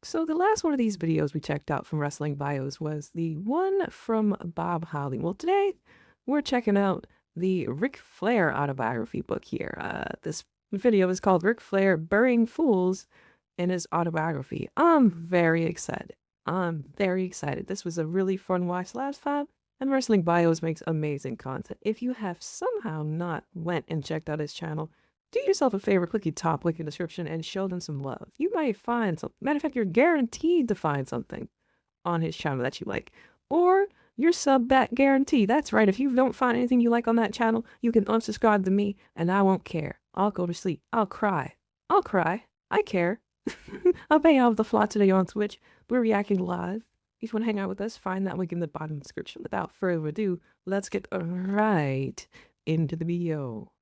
So the last one of these videos we checked out from Wrestling Bios was the one from Bob Holly. Well, today we're checking out the Ric Flair autobiography book here. This video is called Ric Flair Burying Fools in His Autobiography. I'm very excited. This was a really fun watch last time, and Wrestling Bios makes amazing content. If you have somehow not went and checked out his channel, do yourself a favor, click the top link in the description and show them some love. You might find something. Matter of fact, you're guaranteed to find something on his channel that you like. Or your sub back guarantee. That's right. If you don't find anything you like on that channel, you can unsubscribe to me and I won't care. I'll go to sleep. I'll cry. I care. I'll pay out the fly today on Twitch. We're reacting live. If you want to hang out with us, find that link in the bottom of the description. Without further ado, let's get right into the video.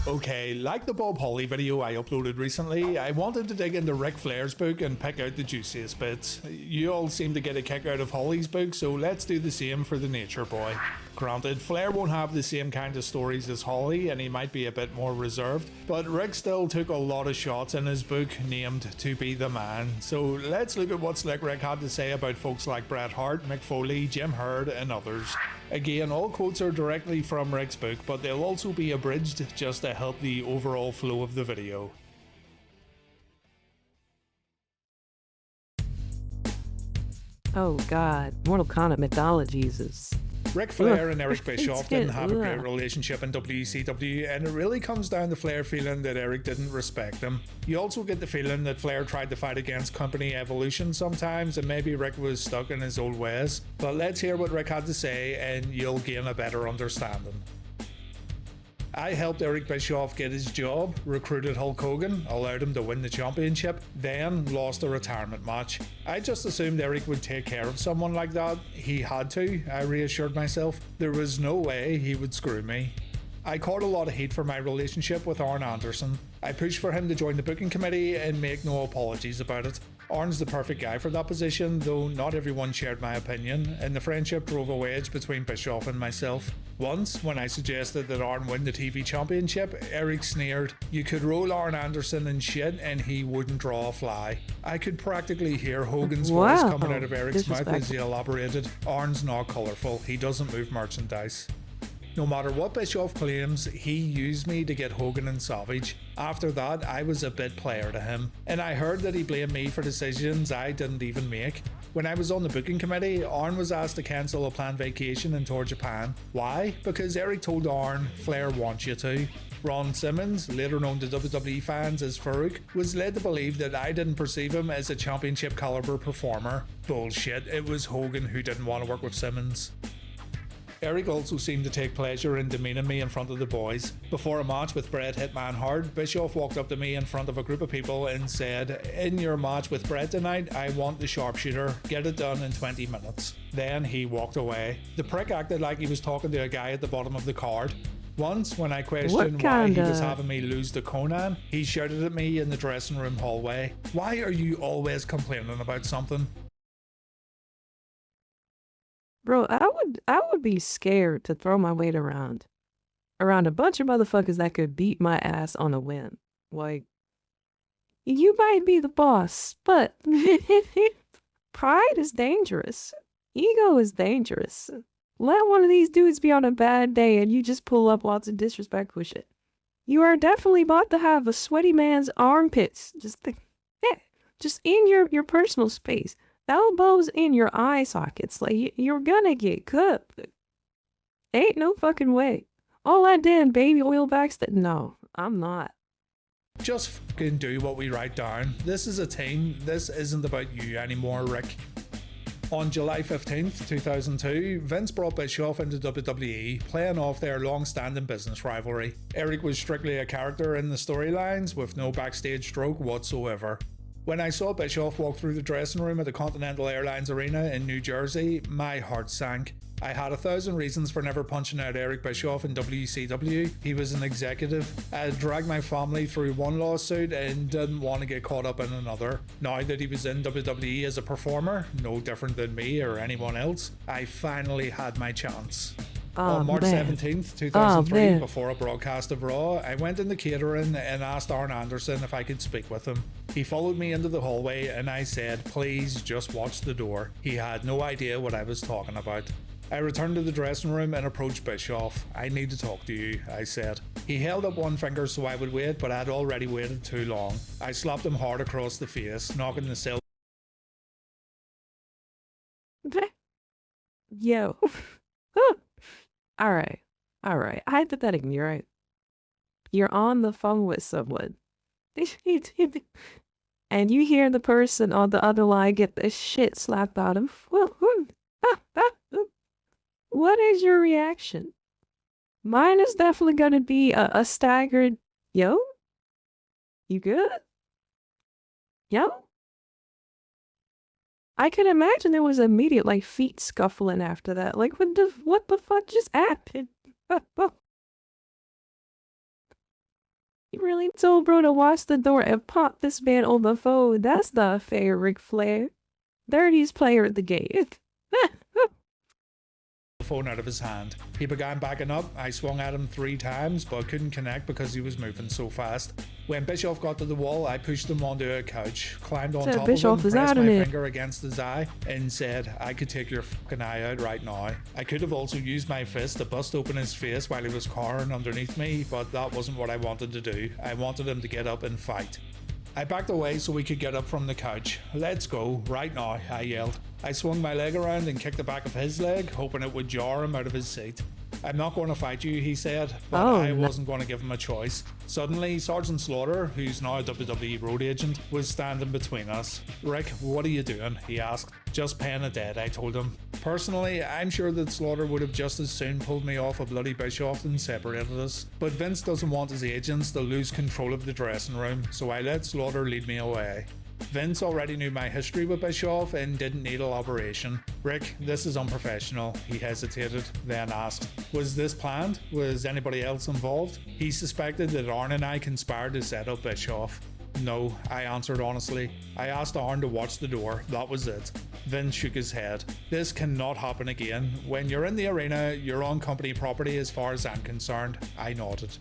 Okay, like the Bob Holly video I uploaded recently, I wanted to dig into Ric Flair's book and pick out the juiciest bits. You all seem to get a kick out of Holly's book, so let's do the same for the Nature Boy. Granted, Flair won't have the same kind of stories as Holly, and he might be a bit more reserved, but Rick still took a lot of shots in his book named To Be the Man. So let's look at what Slick Rick had to say about folks like Bret Hart, Mick Foley, Jim Herd, and others. Again, all quotes are directly from Rick's book, but they'll also be abridged just to help the overall flow of the video. Oh god, Mortal Kombat mythologies is... Ric Flair and Eric Bischoff didn't have a great relationship in WCW, and it really comes down to Flair feeling that Eric didn't respect him. You also get the feeling that Flair tried to fight against company evolution sometimes, and maybe Rick was stuck in his old ways. But let's hear what Rick had to say and you'll gain a better understanding. I helped Eric Bischoff get his job, recruited Hulk Hogan, allowed him to win the championship, then lost a retirement match. I just assumed Eric would take care of someone like that. He had to, I reassured myself. There was no way he would screw me. I caught a lot of heat for my relationship with Arn Anderson. I pushed for him to join the booking committee and make no apologies about it. Arn's the perfect guy for that position, though not everyone shared my opinion, and the friendship drove a wedge between Bischoff and myself. Once, when I suggested that Arn win the TV championship, Eric sneered, "You could roll Arn Anderson in shit and he wouldn't draw a fly." I could practically hear Hogan's voice coming out of Eric's mouth as he elaborated, "Arn's not colourful, he doesn't move merchandise." No matter what Bischoff claims, he used me to get Hogan and Savage. After that, I was a bit player to him, and I heard that he blamed me for decisions I didn't even make. When I was on the booking committee, Arn was asked to cancel a planned vacation and tour Japan. Why? Because Eric told Arn, "Flair wants you to." Ron Simmons, later known to WWE fans as Farouk, was led to believe that I didn't perceive him as a championship caliber performer. Bullshit, it was Hogan who didn't want to work with Simmons. Eric also seemed to take pleasure in demeaning me in front of the boys. Before a match with Bret Hitman Hart, Bischoff walked up to me in front of a group of people and said, "In your match with Bret tonight, I want the sharpshooter. Get it done in 20 minutes. Then he walked away. The prick acted like he was talking to a guy at the bottom of the card. Once, when I questioned why he was having me lose to Conan, he shouted at me in the dressing room hallway, "Why are you always complaining about something?" Bro, I would be scared to throw my weight around a bunch of motherfuckers that could beat my ass on a whim. Like, you might be the boss, but pride is dangerous. Ego is dangerous. Let one of these dudes be on a bad day and you just pull up lots of disrespectful shit. You are definitely about to have a sweaty man's armpits. Just in your personal space. Elbows in your eye sockets, like you're gonna get cooked. Ain't no fucking way. All I did, baby oil backstab. No, I'm not. Just fucking do what we write down. This is a team. This isn't about you anymore, Rick. On July 15th, 2002, Vince brought Bischoff into WWE, playing off their long-standing business rivalry. Eric was strictly a character in the storylines, with no backstage stroke whatsoever. When I saw Bischoff walk through the dressing room at the Continental Airlines Arena in New Jersey, my heart sank. I had 1,000 reasons for never punching out Eric Bischoff in WCW. He was an executive. I had dragged my family through one lawsuit and didn't want to get caught up in another. Now that he was in WWE as a performer, no different than me or anyone else, I finally had my chance. On March man. 17th, 2003, man. before a broadcast of Raw, I went in the catering and asked Arn Anderson if I could speak with him. He followed me into the hallway and I said, please just watch the door. He had no idea what I was talking about. I returned to the dressing room and approached Bischoff. I need to talk to you, I said. He held up one finger so I would wait, but I'd already waited too long. I slapped him hard across the face, knocking the silver. Yo. Alright. Hypothetically, right? You're on the phone with someone. And you hear the person on the other line get the shit slapped out of him. What is your reaction? Mine is definitely gonna be a staggered, yo? You good? Yo? I can imagine there was immediate like feet scuffling after that. Like what the fuck just happened? You really told bro to watch the door and pop this man on the phone. That's not fair, Ric Flair. Dirtiest player at the game. Phone out of his hand. He began backing up. I swung at him 3 times but couldn't connect because he was moving so fast. When Bischoff got to the wall, I pushed him onto a couch, climbed on top Bischoff of him, is pressed out my of it. finger against his eye and said, I could take your fucking eye out right now. I could have also used my fist to bust open his face while he was cowering underneath me, but that wasn't what I wanted to do. I wanted him to get up and fight. I backed away so we could get up from the couch. Let's go, right now, I yelled. I swung my leg around and kicked the back of his leg, hoping it would jar him out of his seat. I'm not going to fight you, he said, but I wasn't going to give him a choice. Suddenly, Sergeant Slaughter, who's now a WWE road agent, was standing between us. Rick, what are you doing? He asked. Just paying a debt, I told him. Personally, I'm sure that Slaughter would have just as soon pulled me off a bloody Bischoff and separated us. But Vince doesn't want his agents to lose control of the dressing room, so I let Slaughter lead me away. Vince already knew my history with Bischoff and didn't need elaboration. Rick, this is unprofessional, he hesitated, then asked, was this planned? Was anybody else involved? He suspected that Arn and I conspired to set up Bischoff. No, I answered honestly. I asked Arn to watch the door, that was it. Vince shook his head. This cannot happen again. When you're in the arena, you're on company property as far as I'm concerned. I nodded.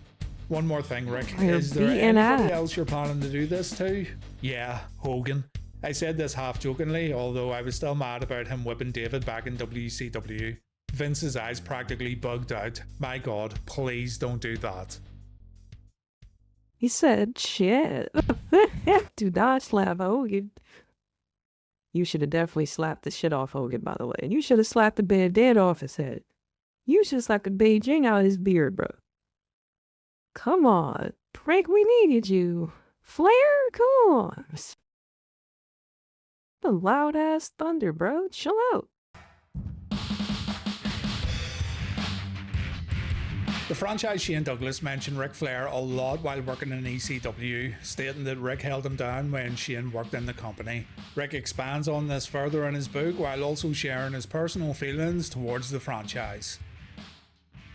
One more thing, Rick. Is there anybody else you're planning to do this to? Yeah, Hogan. I said this half jokingly, although I was still mad about him whipping David back in WCW. Vince's eyes practically bugged out. My god, please don't do that. He said, shit. Do not slap Hogan. You should have definitely slapped the shit off Hogan, by the way. And you should have slapped the bandana off his head. You should have slapped the Beijing out of his beard, bro. Come on, Rick, we needed you. Flair, come on. The loud ass thunder, bro. Chill out. The franchise Shane Douglas mentioned Ric Flair a lot while working in ECW, stating that Rick held him down when Shane worked in the company. Rick expands on this further in his book while also sharing his personal feelings towards the franchise.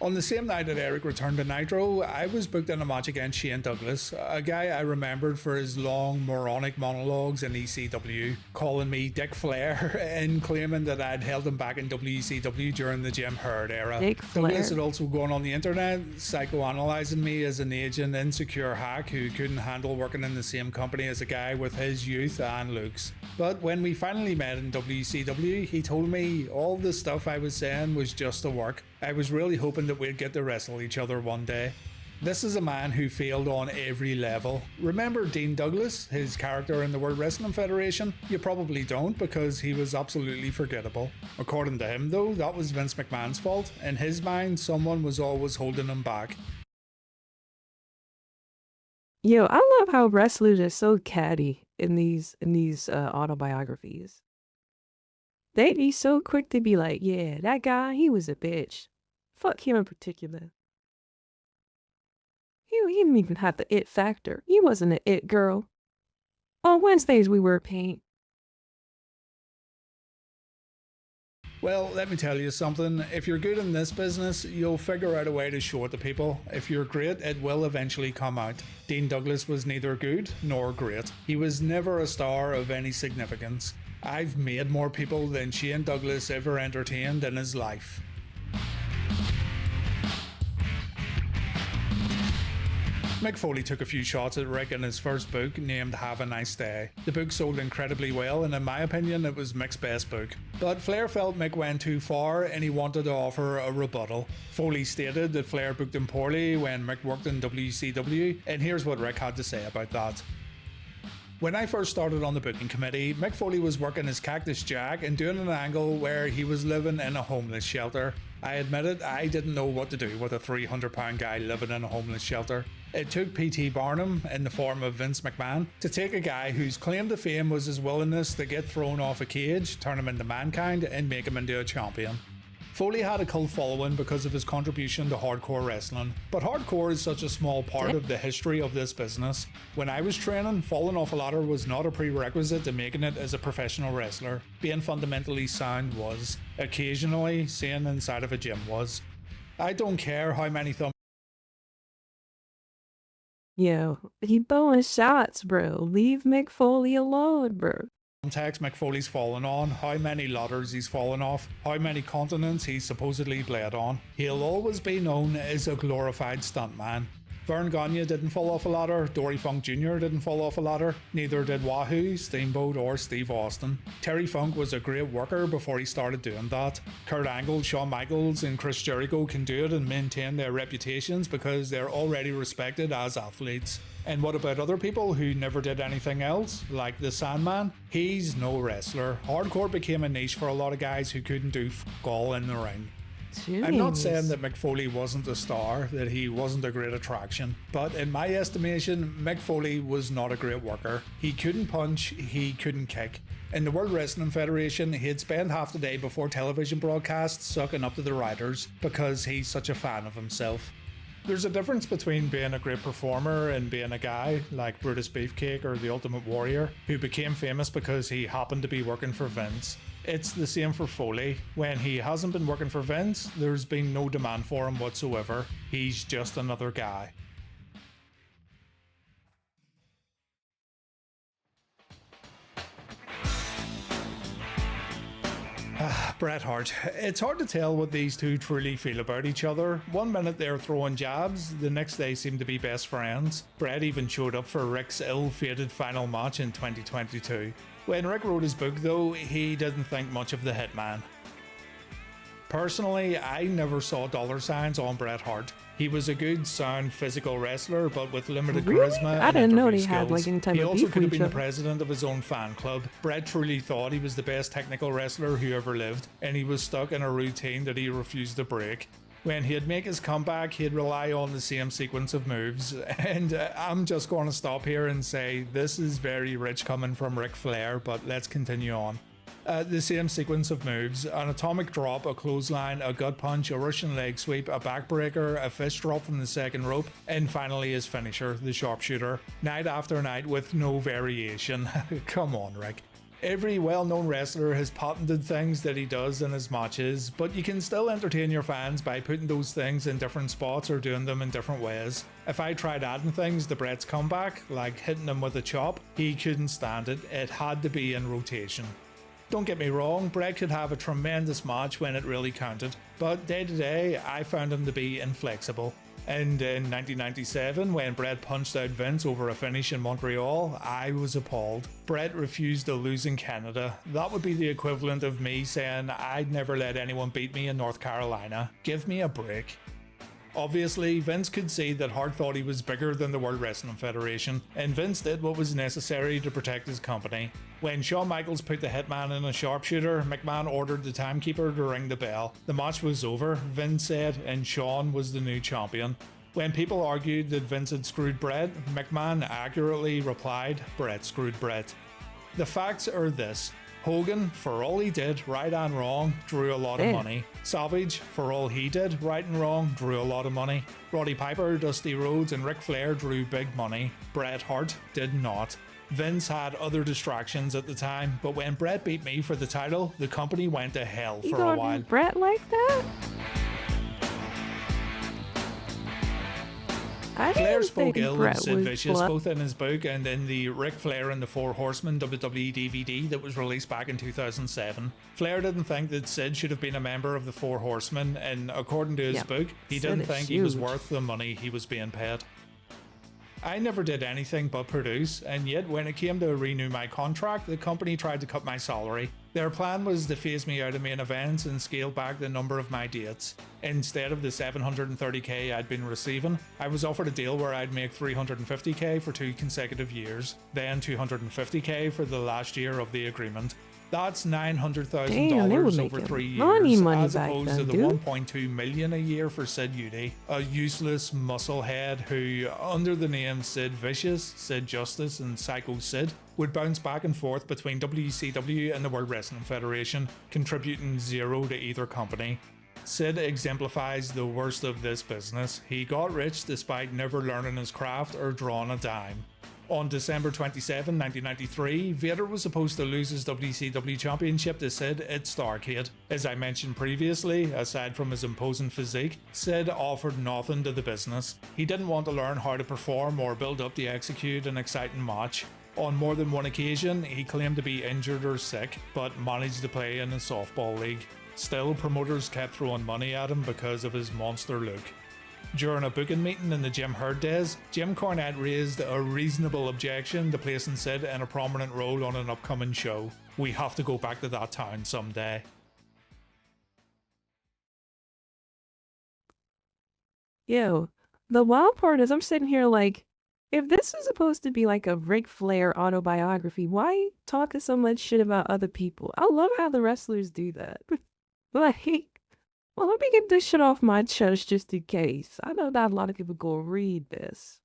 On the same night that Eric returned to Nitro, I was booked in a match against Shane Douglas, a guy I remembered for his long moronic monologues in ECW, calling me Dick Flair and claiming that I'd held him back in WCW during the Jim Herd era. Douglas had also gone on the internet, psychoanalyzing me as an aging, insecure hack who couldn't handle working in the same company as a guy with his youth and looks. But when we finally met in WCW, he told me all the stuff I was saying was just a work. I was really hoping that we'd get to wrestle each other one day. This is a man who failed on every level. Remember Dean Douglas, his character in the World Wrestling Federation? You probably don't, because he was absolutely forgettable. According to him though, that was Vince McMahon's fault. In his mind, someone was always holding him back. Yo, I love how wrestlers are so catty in these autobiographies. They'd be so quick to be like, yeah, that guy, he was a bitch. Fuck him in particular. He didn't even have the it factor. He wasn't an it girl. On Wednesdays we wear paint. Well, let me tell you something. If you're good in this business, you'll figure out a way to show it to people. If you're great, it will eventually come out. Dean Douglas was neither good nor great. He was never a star of any significance. I've made more people than Shane Douglas ever entertained in his life. Mick Foley took a few shots at Rick in his first book named Have a Nice Day. The book sold incredibly well, and in my opinion it was Mick's best book. But Flair felt Mick went too far and he wanted to offer a rebuttal. Foley stated that Flair booked him poorly when Mick worked in WCW, and here's what Rick had to say about that. When I first started on the booking committee, Mick Foley was working as Cactus Jack and doing an angle where he was living in a homeless shelter. I admitted I didn't know what to do with a 300-pound guy living in a homeless shelter. It took P.T. Barnum, in the form of Vince McMahon, to take a guy whose claim to fame was his willingness to get thrown off a cage, turn him into mankind, and make him into a champion. Foley had a cult following because of his contribution to hardcore wrestling, but hardcore is such a small part of the history of this business. When I was training, falling off a ladder was not a prerequisite to making it as a professional wrestler. Being fundamentally sound was. Occasionally, seeing inside of a gym was. I don't care how many Yo, he blowing shots, bro. Leave Mick Foley alone, bro. thumbtacks Mick Foley's fallen on, how many ladders he's fallen off, how many continents he's supposedly bled on. He'll always be known as a glorified stuntman. Vern Gagne didn't fall off a ladder, Dory Funk Jr. didn't fall off a ladder, neither did Wahoo, Steamboat or Steve Austin. Terry Funk was a great worker before he started doing that. Kurt Angle, Shawn Michaels and Chris Jericho can do it and maintain their reputations because they're already respected as athletes. And what about other people who never did anything else, like the Sandman? He's no wrestler. Hardcore became a niche for a lot of guys who couldn't do f*** all in the ring. Jeez. I'm not saying that Mick Foley wasn't a star, that he wasn't a great attraction, but in my estimation, Mick Foley was not a great worker. He couldn't punch, he couldn't kick. In the World Wrestling Federation, he'd spend half the day before television broadcasts sucking up to the writers because he's such a fan of himself. There's a difference between being a great performer and being a guy like Brutus Beefcake or the Ultimate Warrior, who became famous because he happened to be working for Vince. It's the same for Foley. When he hasn't been working for Vince, there's been no demand for him whatsoever. He's just another guy. Bret Hart. It's hard to tell what these two truly feel about each other. One minute they're throwing jabs, the next they seem to be best friends. Bret even showed up for Rick's ill-fated final match in 2022. When Rick wrote his book though, he didn't think much of the Hitman. Personally, I never saw dollar signs on Bret Hart. He was a good, sound, physical wrestler, but with limited charisma and I didn't know he skills. had like any type He of also beef could have with been each the president of his own fan club. Bret truly thought he was the best technical wrestler who ever lived, and he was stuck in a routine that he refused to break. When he'd make his comeback, he'd rely on the same sequence of moves. And I'm just going to stop here and say this is very rich coming from Ric Flair, but let's continue on. The same sequence of moves: an atomic drop, a clothesline, a gut punch, a Russian leg sweep, a backbreaker, a fist drop from the second rope, and finally his finisher, the sharpshooter. Night after night with no variation. Come on, Rick. Every well-known wrestler has patented things that he does in his matches, but you can still entertain your fans by putting those things in different spots or doing them in different ways. If I tried adding things to Bret's comeback, like hitting him with a chop, he couldn't stand it. It had to be in rotation. Don't get me wrong, Bret could have a tremendous match when it really counted, but day to day, I found him to be inflexible. And in 1997, when Bret punched out Vince over a finish in Montreal, I was appalled. Bret refused to lose in Canada. That would be the equivalent of me saying I'd never let anyone beat me in North Carolina. Give me a break. Obviously, Vince could see that Hart thought he was bigger than the World Wrestling Federation, and Vince did what was necessary to protect his company. When Shawn Michaels put the Hitman in a sharpshooter, McMahon ordered the timekeeper to ring the bell. The match was over, Vince said, and Shawn was the new champion. When people argued that Vince had screwed Bret, McMahon accurately replied, Bret screwed Bret. The facts are this: Hogan, for all he did, right and wrong, drew a lot of money. Savage, for all he did, right and wrong, drew a lot of money. Roddy Piper, Dusty Rhodes and Ric Flair drew big money. Bret Hart did not. Vince had other distractions at the time, but when Bret beat me for the title, the company went to hell for a while. Bret like that? Flair spoke ill of Sid Vicious both in his book and in the Ric Flair and the Four Horsemen WWE DVD that was released back in 2007. Flair didn't think that Sid should have been a member of the Four Horsemen, and according to his book, he didn't think he was worth the money he was being paid. I never did anything but produce, and yet when it came to renew my contract, the company tried to cut my salary. Their plan was to phase me out of main events and scale back the number of my dates. Instead of the $730k I'd been receiving, I was offered a deal where I'd make $350k for 2 consecutive years, then $250k for the last year of the agreement. That's $900,000 over 3 years, as opposed to the $1.2 million a year for Sid Udy, a useless musclehead who, under the names Sid Vicious, Sid Justice, and Psycho Sid, would bounce back and forth between WCW and the World Wrestling Federation, contributing zero to either company. Sid exemplifies the worst of this business. He got rich despite never learning his craft or drawing a dime. On December 27, 1993, Vader was supposed to lose his WCW Championship to Sid at Starrcade. As I mentioned previously, aside from his imposing physique, Sid offered nothing to the business. He didn't want to learn how to perform or build up to execute an exciting match. On more than one occasion, he claimed to be injured or sick, but managed to play in a softball league. Still, promoters kept throwing money at him because of his monster look. During a booking meeting in the Jim Herd days, Jim Cornette raised a reasonable objection to placing Sid in a prominent role on an upcoming show. We have to go back to that town someday. Yo, the wild part is I'm sitting here like, if this is supposed to be like a Ric Flair autobiography, why talk so much shit about other people? I love how the wrestlers do that. Like, well, let me get this shit off my chest just in case. I know not a lot of people go read this.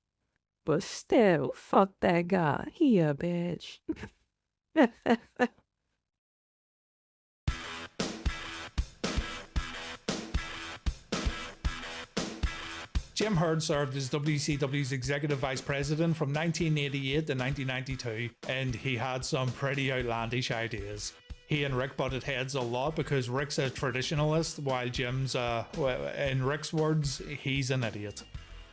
But still, fuck that guy. He a bitch. Jim Herd served as WCW's executive vice president from 1988 to 1992, and he had some pretty outlandish ideas. He and Rick butted heads a lot because Rick's a traditionalist, while Jim's, in Rick's words, he's an idiot.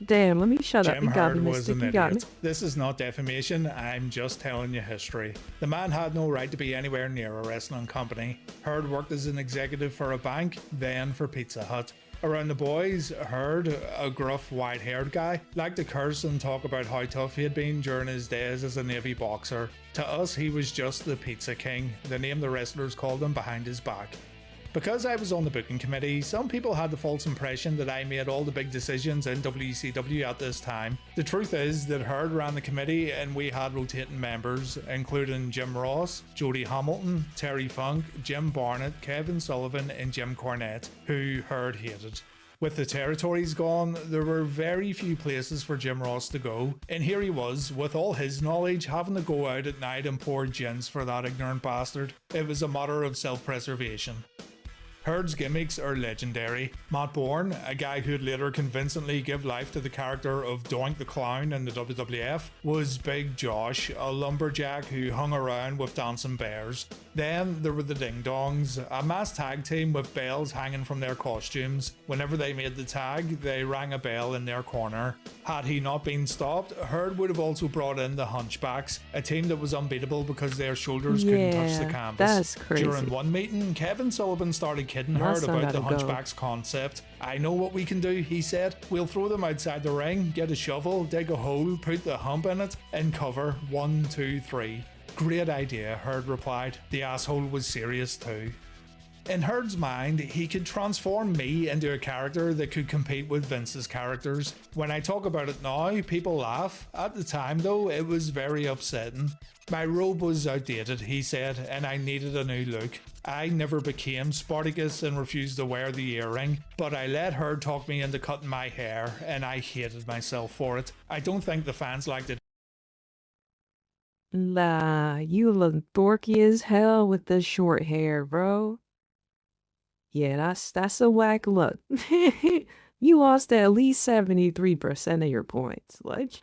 Damn, let me shut up. Jim Herd was an idiot. This is not defamation, I'm just telling you history. The man had no right to be anywhere near a wrestling company. Herd worked as an executive for a bank, then for Pizza Hut. Around the boys, Herd, a gruff, white-haired guy, liked to curse and talk about how tough he had been during his days as a Navy boxer. To us, he was just the Pizza King, the name the wrestlers called him behind his back. Because I was on the booking committee, some people had the false impression that I made all the big decisions in WCW at this time. The truth is that Herd ran the committee and we had rotating members, including Jim Ross, Jody Hamilton, Terry Funk, Jim Barnett, Kevin Sullivan and Jim Cornette, who Herd hated. With the territories gone, there were very few places for Jim Ross to go, and here he was, with all his knowledge, having to go out at night and pour gins for that ignorant bastard. It was a matter of self-preservation. Herd's gimmicks are legendary. Matt Bourne, a guy who'd later convincingly give life to the character of Doink the Clown in the WWF, was Big Josh, a lumberjack who hung around with dancing bears. Then there were the Ding Dongs, a masked tag team with bells hanging from their costumes. Whenever they made the tag, they rang a bell in their corner. Had he not been stopped, Herd would have also brought in the Hunchbacks, a team that was unbeatable because their shoulders couldn't touch the canvas. That's crazy. During one meeting, Kevin Sullivan started kidding Herd about the Hunchbacks concept. I know what we can do, he said. We'll throw them outside the ring, get a shovel, dig a hole, put the hump in it, and cover 1, 2, 3. Great idea, Herd replied. The asshole was serious too. In Herd's mind, he could transform me into a character that could compete with Vince's characters. When I talk about it now, people laugh. At the time though, it was very upsetting. My robe was outdated, he said, and I needed a new look. I never became Spartacus and refused to wear the earring, but I let Herd talk me into cutting my hair, and I hated myself for it. I don't think the fans liked it. Nah, you look dorky as hell with the short hair, bro. Yeah, that's a whack look. You lost at least 73% of your points. Like,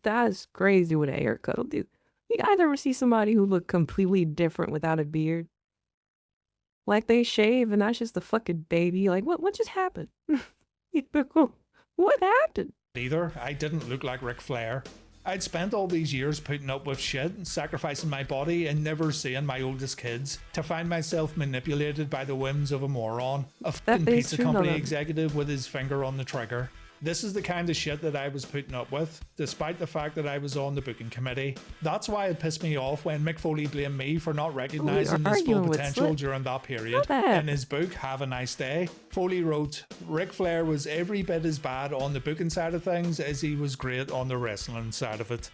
that's crazy what a haircut will do. You guys ever see somebody who look completely different without a beard? Like they shave and that's just a fucking baby. Like, what just happened? What happened? Either, I didn't look like Ric Flair. I'd spent all these years putting up with shit, sacrificing my body and never seeing my oldest kids, to find myself manipulated by the whims of a moron, a fucking pizza company executive with his finger on the trigger. This is the kind of shit that I was putting up with, despite the fact that I was on the booking committee. That's why it pissed me off when Mick Foley blamed me for not recognising his full potential during that period. In his book, Have a Nice Day, Foley wrote, Ric Flair was every bit as bad on the booking side of things as he was great on the wrestling side of it.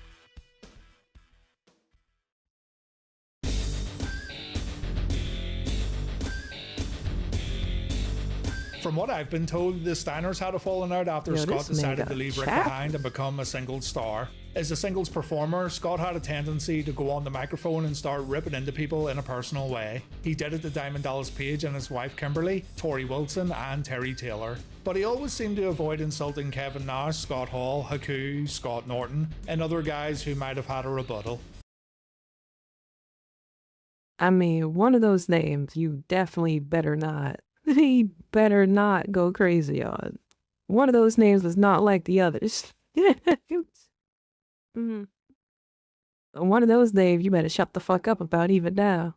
From what I've been told, the Steiners had a falling out after Scott decided to leave Rick behind and become a singles star. As a singles performer, Scott had a tendency to go on the microphone and start ripping into people in a personal way. He did it to Diamond Dallas Page and his wife Kimberly, Tori Wilson and Terry Taylor. But he always seemed to avoid insulting Kevin Nash, Scott Hall, Haku, Scott Norton, and other guys who might have had a rebuttal. I mean, one of those names you definitely better not. He better not go crazy on. One of those names was not like the others. One of those names you better shut the fuck up about even now.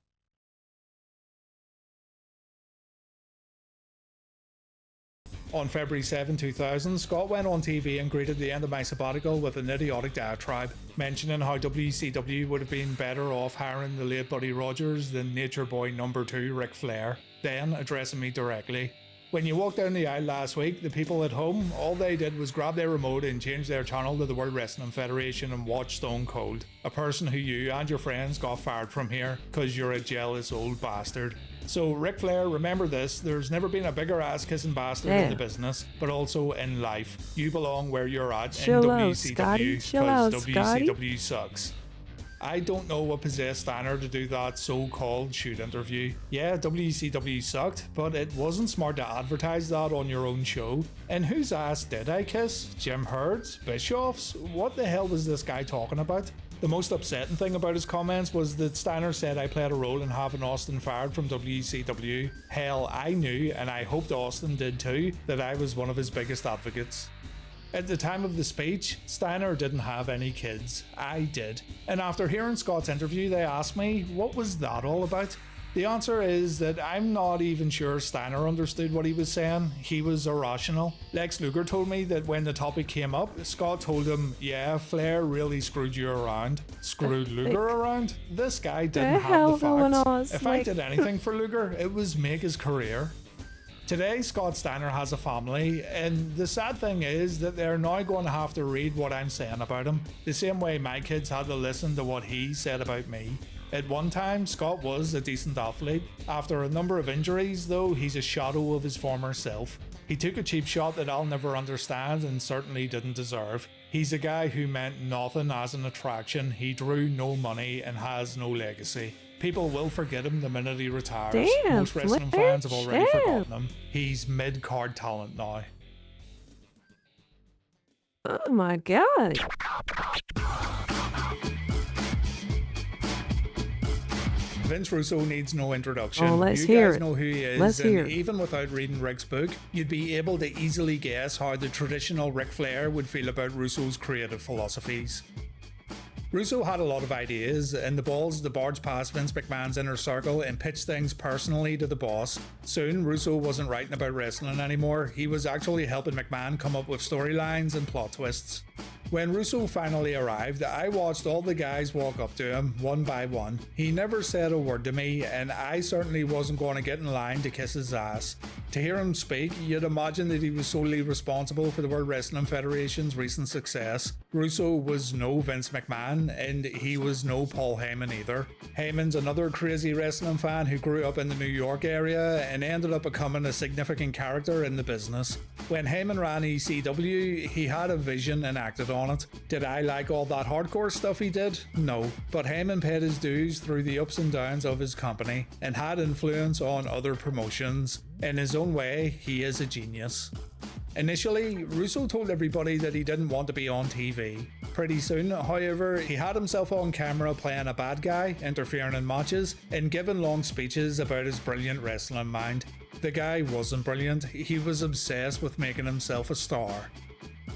On February 7, 2000, Scott went on TV and greeted the end of my sabbatical with an idiotic diatribe, mentioning how WCW would have been better off hiring the late Buddy Rogers than Nature Boy number 2 Ric Flair, then addressing me directly. When you walked down the aisle last week, the people at home, all they did was grab their remote and change their channel to the World Wrestling Federation and watch Stone Cold, a person who you and your friends got fired from here because you're a jealous old bastard. So Ric Flair, remember this, there's never been a bigger ass-kissing bastard in the business, but also in life. You belong where you're at in WCW because WCW sucks. I don't know what possessed Steiner to do that so-called shoot interview. Yeah, WCW sucked, but it wasn't smart to advertise that on your own show. And whose ass did I kiss? Jim Herd's? Bischoff's? What the hell was this guy talking about? The most upsetting thing about his comments was that Steiner said I played a role in having Austin fired from WCW. Hell, I knew, and I hoped Austin did too, that I was one of his biggest advocates. At the time of the speech, Steiner didn't have any kids. I did. And after hearing Scott's interview, they asked me, what was that all about? The answer is that I'm not even sure Steiner understood what he was saying. He was irrational. Lex Luger told me that when the topic came up, Scott told him, yeah, Flair really screwed you around. Screwed Luger around? This guy didn't have the facts. If I did anything for Luger, it was make his career. Today, Scott Steiner has a family, and the sad thing is that they're now going to have to read what I'm saying about him, the same way my kids had to listen to what he said about me. At one time, Scott was a decent athlete. After a number of injuries, though, he's a shadow of his former self. He took a cheap shot that I'll never understand and certainly didn't deserve. He's a guy who meant nothing as an attraction, he drew no money and has no legacy. People will forget him the minute he retires. Damn, most wrestling fans have already forgotten him. He's mid-card talent now. Oh my god. Vince Russo needs no introduction. Oh, let's you hear guys it. know who he is, Let's hear it. even without reading Rick's book, you'd be able to easily guess how the traditional Ric Flair would feel about Russo's creative philosophies. Russo had a lot of ideas, and the balls to barge past Vince McMahon's inner circle and pitch things personally to the boss. Soon, Russo wasn't writing about wrestling anymore, he was actually helping McMahon come up with storylines and plot twists. When Russo finally arrived, I watched all the guys walk up to him, one by one. He never said a word to me, and I certainly wasn't going to get in line to kiss his ass. To hear him speak, you'd imagine that he was solely responsible for the World Wrestling Federation's recent success. Russo was no Vince McMahon, and he was no Paul Heyman either. Heyman's another crazy wrestling fan who grew up in the New York area and ended up becoming a significant character in the business. When Heyman ran ECW, he had a vision and acted on it. Did I like all that hardcore stuff he did? No, but Heyman paid his dues through the ups and downs of his company and had influence on other promotions. In his own way, he is a genius. Initially, Russo told everybody that he didn't want to be on TV. Pretty soon, however, he had himself on camera playing a bad guy, interfering in matches, and giving long speeches about his brilliant wrestling mind. The guy wasn't brilliant, he was obsessed with making himself a star.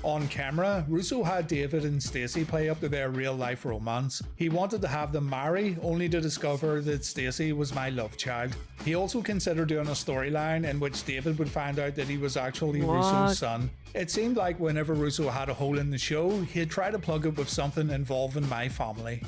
On camera, Russo had David and Stacey play up to their real-life romance. He wanted to have them marry, only to discover that Stacey was my love child. He also considered doing a storyline in which David would find out that he was actually Russo's son. It seemed like whenever Russo had a hole in the show, he'd try to plug it with something involving my family.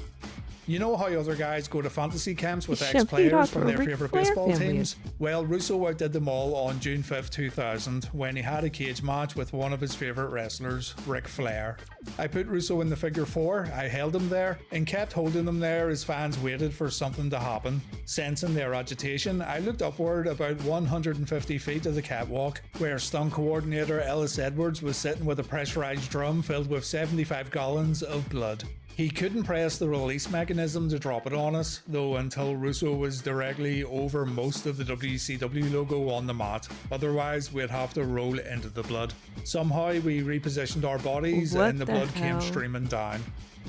You know how other guys go to fantasy camps with ex-players from their favourite baseball teams? Well, Russo outdid them all on June 5th, 2000, when he had a cage match with one of his favourite wrestlers, Ric Flair. I put Russo in the figure 4, I held him there, and kept holding him there as fans waited for something to happen. Sensing their agitation, I looked upward about 150 feet to the catwalk, where stunt coordinator Ellis Edwards was sitting with a pressurised drum filled with 75 gallons of blood. He couldn't press the release mechanism to drop it on us, though, until Russo was directly over most of the WCW logo on the mat. Otherwise, we'd have to roll into the blood. Somehow we repositioned our bodies and the blood came streaming down.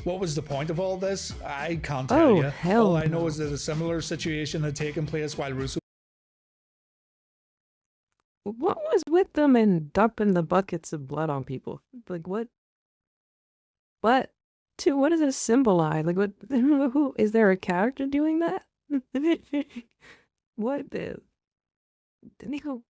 What was the point of all this? I can't tell you. All I know is that a similar situation had taken place while Russo... What was with them and dumping the buckets of blood on people? Like, what? What does it symbolize? Like, what? Who is there a character doing that? What the? Didn't he go?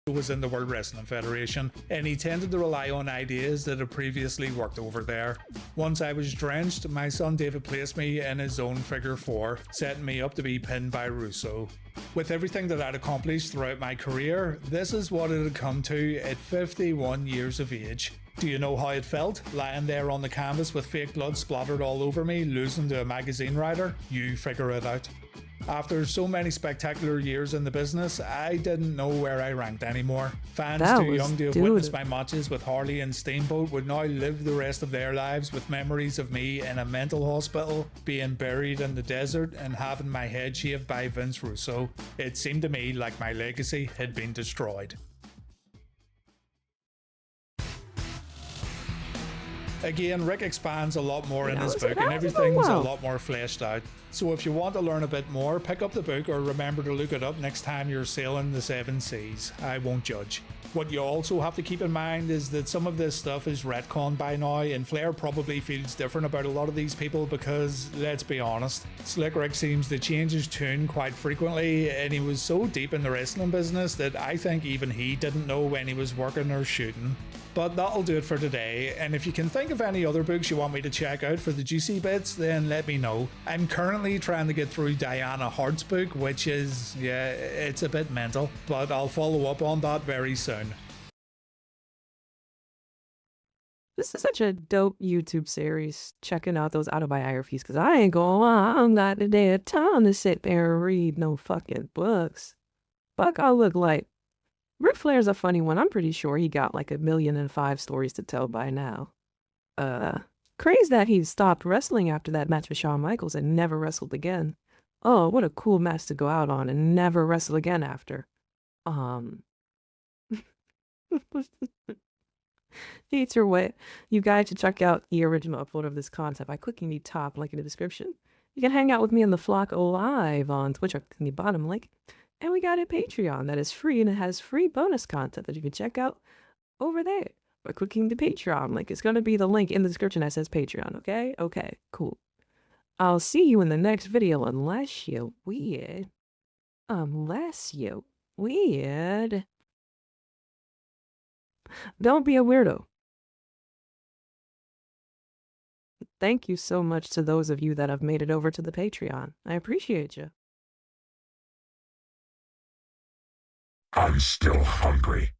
Was in the World Wrestling Federation, and he tended to rely on ideas that had previously worked over there. Once I was drenched, my son David placed me in his own figure 4, setting me up to be pinned by Russo. With everything that I'd accomplished throughout my career, this is what it had come to at 51 years of age. Do you know how it felt, lying there on the canvas with fake blood splattered all over me, losing to a magazine writer? You figure it out. After so many spectacular years in the business, I didn't know where I ranked anymore. Fans too young to have witnessed my matches with Harley and Steamboat would now live the rest of their lives with memories of me in a mental hospital, being buried in the desert, and having my head shaved by Vince Russo. It seemed to me like my legacy had been destroyed. Again, Rick expands a lot more in his book, and everything's a lot more fleshed out. So if you want to learn a bit more, pick up the book or remember to look it up next time you're sailing the 7 seas. I won't judge. What you also have to keep in mind is that some of this stuff is retconned by now, and Flair probably feels different about a lot of these people because, let's be honest, Slick Rick seems to change his tune quite frequently, and he was so deep in the wrestling business that I think even he didn't know when he was working or shooting. But that'll do it for today, and if you can think of any other books you want me to check out for the juicy bits, then let me know. I'm currently trying to get through Diana Hart's book, which is, yeah, it's a bit mental, but I'll follow up on that very soon. This is such a dope YouTube series, checking out those autobiographies, because I ain't gonna lie, I'm not today a time to sit there and read no fucking books. Fuck, I look like Ric Flair's a funny one. I'm pretty sure he got like 1,000,005 stories to tell by now. Crazy that he stopped wrestling after that match with Shawn Michaels and never wrestled again. Oh, what a cool match to go out on and never wrestle again after. Either way, you guys should check out the original upload of this content by clicking the top link in the description. You can hang out with me in the flock live on Twitch or clicking the bottom link. And we got a Patreon that is free and it has free bonus content that you can check out over there by clicking the Patreon link. It's going to be the link in the description that says Patreon, okay? Okay, cool. I'll see you in the next video unless you weird. Don't be a weirdo. Thank you so much to those of you that have made it over to the Patreon. I appreciate you. I'm still hungry.